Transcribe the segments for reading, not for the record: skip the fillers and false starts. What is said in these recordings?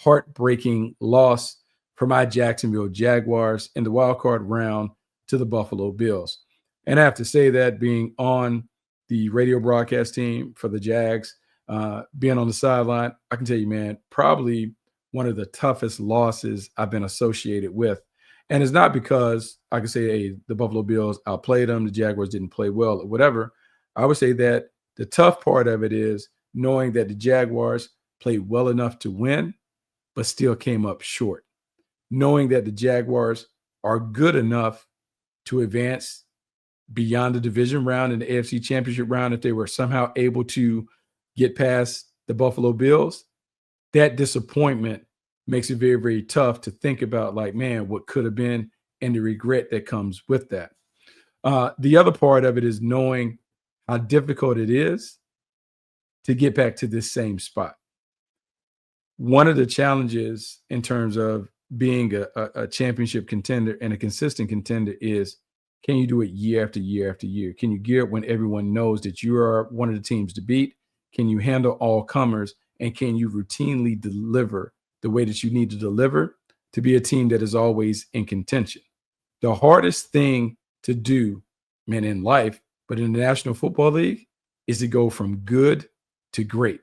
heartbreaking loss for my Jacksonville Jaguars in the wild card round to the Buffalo Bills. And I have to say that being on the radio broadcast team for the Jags, being on the sideline, I can tell you, man, probably one of the toughest losses I've been associated with. And it's not because I can say, hey, the Buffalo Bills outplayed them, the Jaguars didn't play well, or whatever. I would say that the tough part of it is knowing that the Jaguars played well enough to win, but still came up short. Knowing that the Jaguars are good enough to advance beyond the division round and the AFC Championship round if they were somehow able to get past the Buffalo Bills, that disappointment makes it very, very tough to think about, like, man, what could have been and the regret that comes with that. The other part of it is knowing how difficult it is to get back to this same spot. One of the challenges in terms of being a championship contender and a consistent contender is, can you do it year after year after year? Can you gear up when everyone knows that you are one of the teams to beat? Can you handle all comers? And can you routinely deliver the way that you need to deliver to be a team that is always in contention? The hardest thing to do, man, in life, but in the National Football League, is to go from good to great.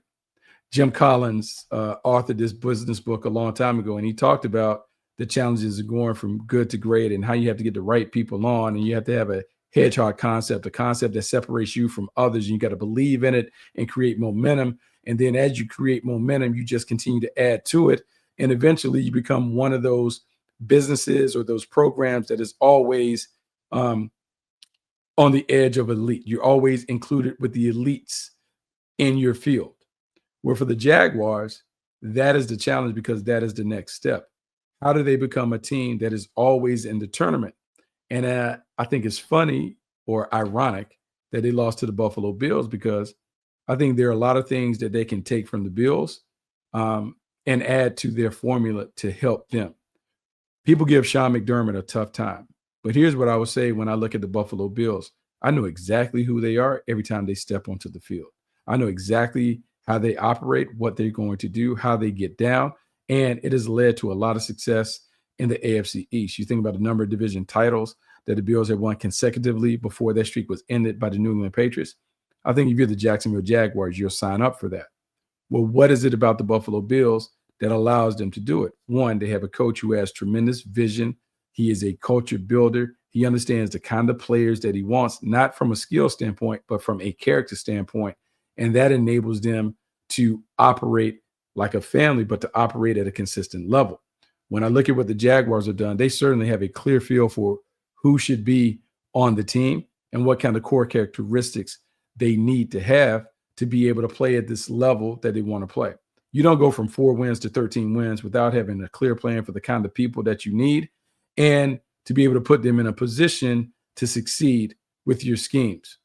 Jim Collins authored this business book a long time ago, and he talked about the challenges of going from good to great and how you have to get the right people on, and you have to have a hedgehog concept, a concept that separates you from others, and you got to believe in it and create momentum. And then as you create momentum, you just continue to add to it, and eventually you become one of those businesses or those programs that is always on the edge of elite. You're always included with the elites in your field. Where for the Jaguars, that is the challenge, because that is the next step. How do they become a team that is always in the tournament? And I think it's funny or ironic that they lost to the Buffalo Bills, because I think there are a lot of things that they can take from the Bills and add to their formula to help them. People give Sean McDermott a tough time. But here's what I would say when I look at the Buffalo Bills. I know exactly who they are every time they step onto the field. I know exactly how they operate, what they're going to do, how they get down, and it has led to a lot of success in the AFC East. You think about the number of division titles that the Bills have won consecutively before their streak was ended by the New England Patriots. I think if you're the Jacksonville Jaguars, you'll sign up for that. Well, what is it about the Buffalo Bills that allows them to do it? One, they have a coach who has tremendous vision. He is a culture builder. He understands the kind of players that he wants, not from a skill standpoint, but from a character standpoint. And that enables them to operate like a family, but to operate at a consistent level. When I look at what the Jaguars have done, they certainly have a clear feel for who should be on the team and what kind of core characteristics they need to have to be able to play at this level that they want to play. You don't go from 4 wins to 13 wins without having a clear plan for the kind of people that you need and to be able to put them in a position to succeed with your schemes.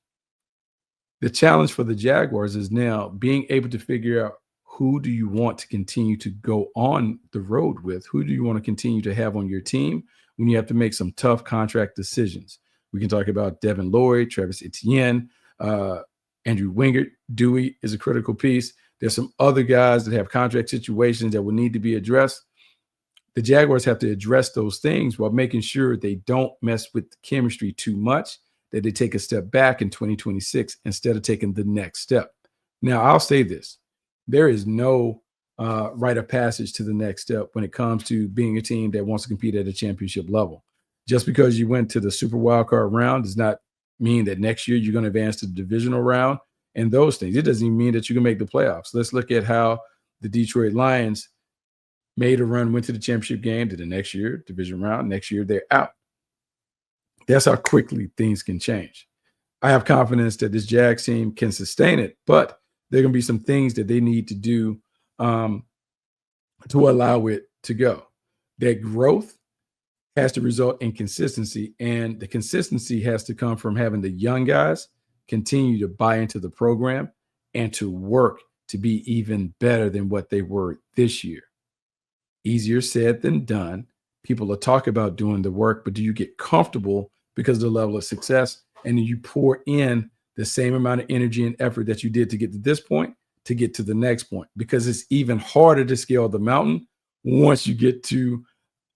The challenge for the Jaguars is now being able to figure out, who do you want to continue to go on the road with? Who do you want to continue to have on your team when you have to make some tough contract decisions? We can talk about Devin Lloyd, Travis Etienne, Andrew Wingard. Dewey is a critical piece. There's some other guys that have contract situations that will need to be addressed. The Jaguars have to address those things while making sure they don't mess with the chemistry too much, that they take a step back in 2026 instead of taking the next step. Now, I'll say this. There is no rite of passage to the next step when it comes to being a team that wants to compete at a championship level. Just because you went to the Super Wildcard round does not mean that next year you're going to advance to the divisional round and those things. It doesn't even mean that you can make the playoffs. Let's look at how the Detroit Lions made a run, went to the championship game, to the next year, division round. Next year, they're out. That's how quickly things can change. I have confidence that this Jags team can sustain it, but there are going to be some things that they need to do to allow it to go. That growth has to result in consistency, and the consistency has to come from having the young guys continue to buy into the program and to work to be even better than what they were this year. Easier said than done. People will talk about doing the work, but do you get comfortable because of the level of success? And then you pour in the same amount of energy and effort that you did to get to this point, to get to the next point, because it's even harder to scale the mountain once you get to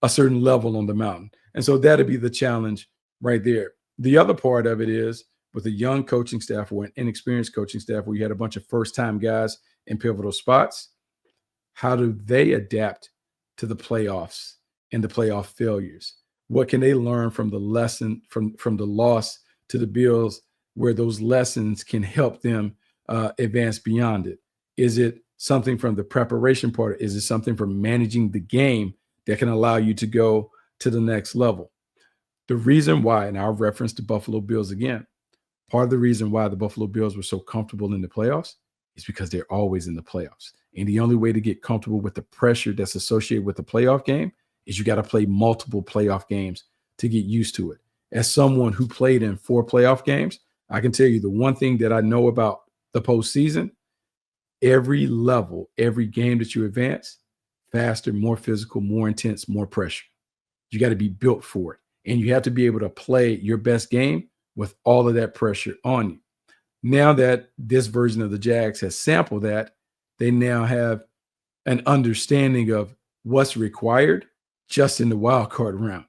a certain level on the mountain. And so that'd be the challenge right there. The other part of it is with a young coaching staff or an inexperienced coaching staff where you had a bunch of first-time guys in pivotal spots, how do they adapt to the playoffs and the playoff failures? What can they learn from the lesson from the loss to the Bills, where those lessons can help them advance beyond it? Is it something from the preparation part? Is it something from managing the game that can allow you to go to the next level? The reason why, and I'll reference the Buffalo Bills again, part of the reason why the Buffalo Bills were so comfortable in the playoffs is because they're always in the playoffs. And the only way to get comfortable with the pressure that's associated with the playoff game is you got to play multiple playoff games to get used to it. As someone who played in 4 playoff games, I can tell you the one thing that I know about the postseason, every level, every game that you advance, faster, more physical, more intense, more pressure. You got to be built for it. And you have to be able to play your best game with all of that pressure on you. Now that this version of the Jags has sampled that, they now have an understanding of what's required just in the wild card round.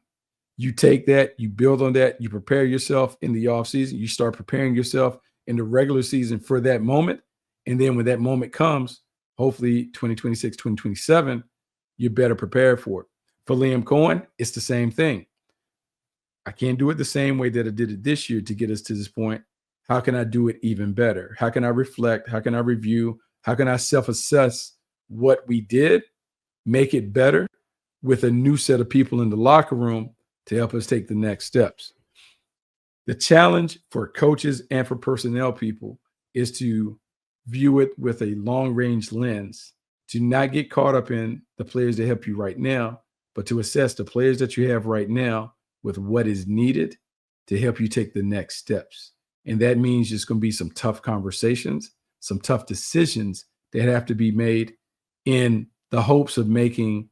You take that, you build on that, you prepare yourself in the offseason, you start preparing yourself in the regular season for that moment. And then when that moment comes, hopefully 2026, 2027, you're better prepared for it. For Liam Cohen, it's the same thing. I can't do it the same way that I did it this year to get us to this point. How can I do it even better? How can I reflect? How can I review? How can I self-assess what we did, make it better with a new set of people in the locker room to help us take the next steps? The challenge for coaches and for personnel people is to view it with a long-range lens, to not get caught up in the players that help you right now, but to assess the players that you have right now with what is needed to help you take the next steps. And that means there's going to be some tough conversations, some tough decisions that have to be made in the hopes of making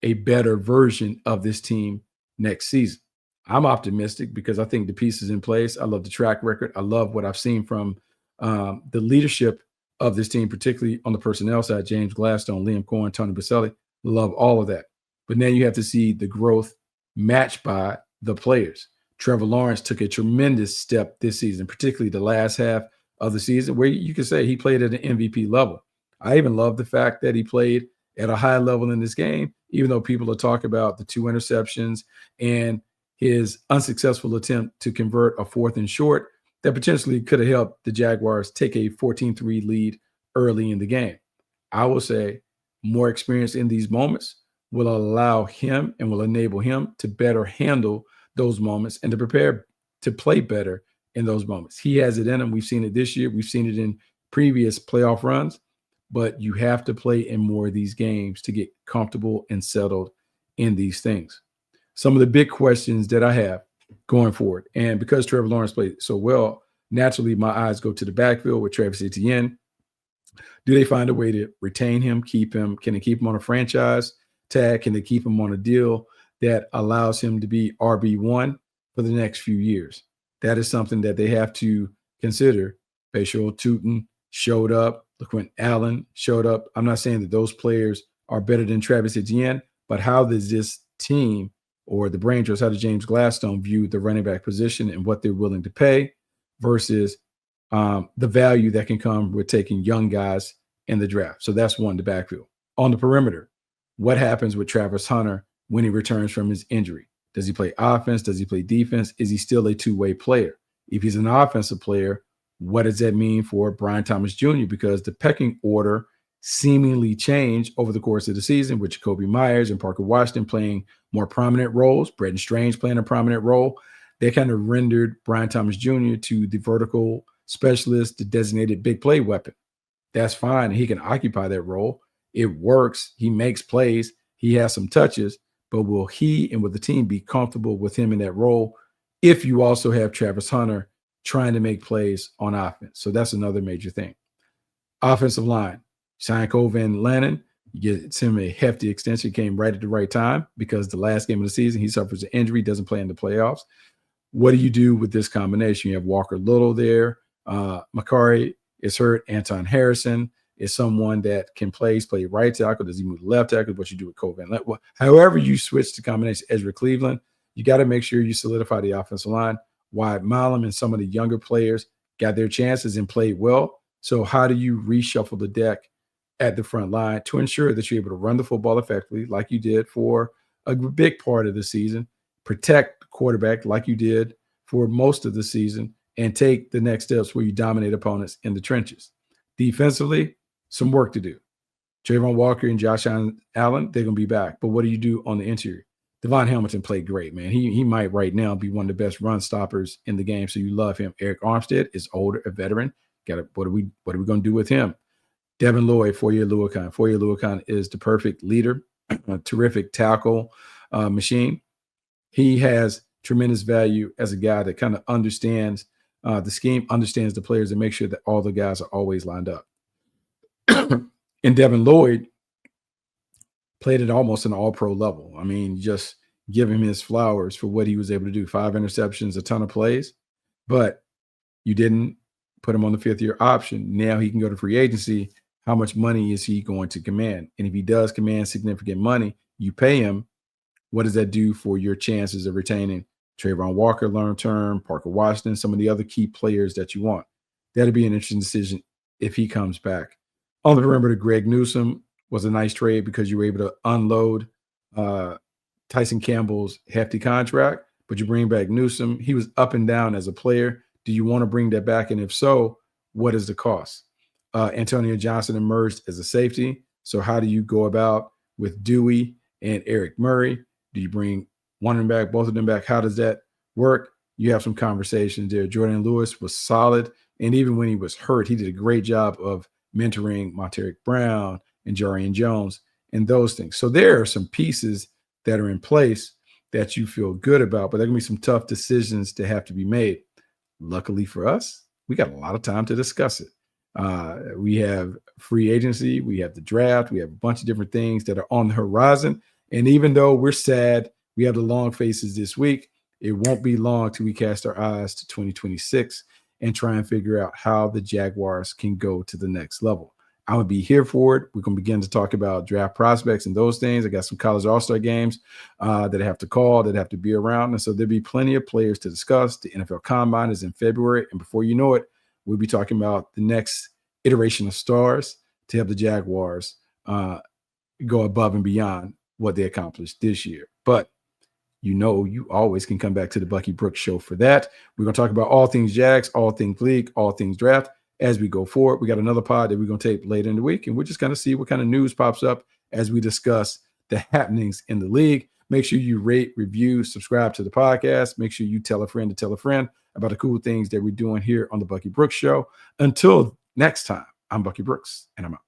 a better version of this team next season. I'm optimistic because I think the piece is in place. I love the track record. I love what I've seen from the leadership of this team, particularly on the personnel side, James Gladstone, Liam Cohen, Tony Baselli. Love all of that. But now you have to see the growth matched by the players. Trevor Lawrence took a tremendous step this season, particularly the last half of the season, where you can say he played at an MVP level. I even love the fact that he played at a high level in this game, even though people are talking about the 2 interceptions and his unsuccessful attempt to convert a 4th and short that potentially could have helped the Jaguars take a 14-3 lead early in the game. I will say more experience in these moments will allow him and will enable him to better handle those moments and to prepare to play better in those moments. He has it in him. We've seen it this year. We've seen it in previous playoff runs, but you have to play in more of these games to get comfortable and settled in these things. Some of the big questions that I have going forward, and because Trevor Lawrence played so well, naturally my eyes go to the backfield with Travis Etienne. Do they find a way to retain him, keep him? Can they keep him on a franchise tag? Can they keep him on a deal that allows him to be RB1 for the next few years? That is something that they have to consider. Bashir Tootin showed up. LaQuint Allen showed up. I'm not saying that those players are better than Travis Etienne, but how does this team or the brain trust, how does James Gladstone view the running back position and what they're willing to pay versus the value that can come with taking young guys in the draft? So that's one, the backfield. On the perimeter, what happens with Travis Hunter when he returns from his injury? Does he play offense? Does he play defense? Is he still a two-way player? If he's an offensive player, what does that mean for Brian Thomas Jr.? Because the pecking order seemingly changed over the course of the season with Jacoby Myers and Parker Washington playing more prominent roles, Bretton Strange playing a prominent role. They kind of rendered Brian Thomas Jr. to the vertical specialist, the designated big play weapon. That's fine. He can occupy that role. It works. He makes plays. He has some touches. But will he and will the team be comfortable with him in that role if you also have Travis Hunter trying to make plays on offense? So that's another major thing. Offensive line. Shianko Van Lannon gets him a hefty extension, came right at the right time because the last game of the season, he suffers an injury, doesn't play in the playoffs. What do you do with this combination? You have Walker Little there. Makari is hurt. Anton Harrison is someone that can play right tackle. Does he move left tackle? What you do with Cole Van Lent? Well, however you switch the combination, Ezra Cleveland, you got to make sure you solidify the offensive line. Wyatt Milam and some of the younger players got their chances and played well. So how do you reshuffle the deck at the front line to ensure that you're able to run the football effectively like you did for a big part of the season, protect the quarterback like you did for most of the season, and take the next steps where you dominate opponents in the trenches. Defensively, some work to do. Trayvon Walker and Josh Allen, they're going to be back. But what do you do on the interior? Devon Hamilton played great, man. He might right now be one of the best run stoppers in the game, so you love him. Eric Armstead is older, a veteran. What are we going to do with him? Devin Lloyd, Foye Oluokun. Foye Oluokun is the perfect leader, a terrific tackle machine. He has tremendous value as a guy that kind of understands the scheme, understands the players, and makes sure that all the guys are always lined up. And Devin Lloyd played at almost an all-pro level. I mean, just give him his flowers for what he was able to do. 5 interceptions, a ton of plays, but you didn't put him on the 5th-year option. Now he can go to free agency. How much money is he going to command? And if he does command significant money, you pay him. What does that do for your chances of retaining Trayvon Walker long-term, Parker Washington, some of the other key players that you want? That'll be an interesting decision if he comes back. On the perimeter, Greg Newsome was a nice trade because you were able to unload Tyson Campbell's hefty contract, but you bring back Newsome. He was up and down as a player. Do you want to bring that back? And if so, what is the cost? Antonio Johnson emerged as a safety. So how do you go about with Dewey and Eric Murray? Do you bring one of them back, both of them back? How does that work? You have some conversations there. Jordan Lewis was solid. And even when he was hurt, he did a great job of mentoring Monteric Brown and Jarian Jones and those things. So there are some pieces that are in place that you feel good about, but there are going to be some tough decisions that have to be made. Luckily for us, we got a lot of time to discuss it. We have free agency, we have the draft, we have a bunch of different things that are on the horizon. And even though we're sad, we have the long faces this week, it won't be long till we cast our eyes to 2026 and try and figure out how the Jaguars can go to the next level. I'm going to be here for it. We're going to begin to talk about draft prospects and those things. I got some college all-star games that I have to call, that have to be around. And so there'll be plenty of players to discuss. The NFL Combine is in February. And before you know it, we'll be talking about the next iteration of stars to help the Jaguars go above and beyond what they accomplished this year. But you always can come back to the Bucky Brooks Show for that. We're going to talk about all things Jags, all things league, all things draft as we go forward. We got another pod that we're going to tape later in the week, and we're just going to see what kind of news pops up as we discuss the happenings in the league. Make sure you rate, review, subscribe to the podcast. Make sure you tell a friend to tell a friend about the cool things that we're doing here on the Bucky Brooks Show. Until next time, I'm Bucky Brooks, and I'm out.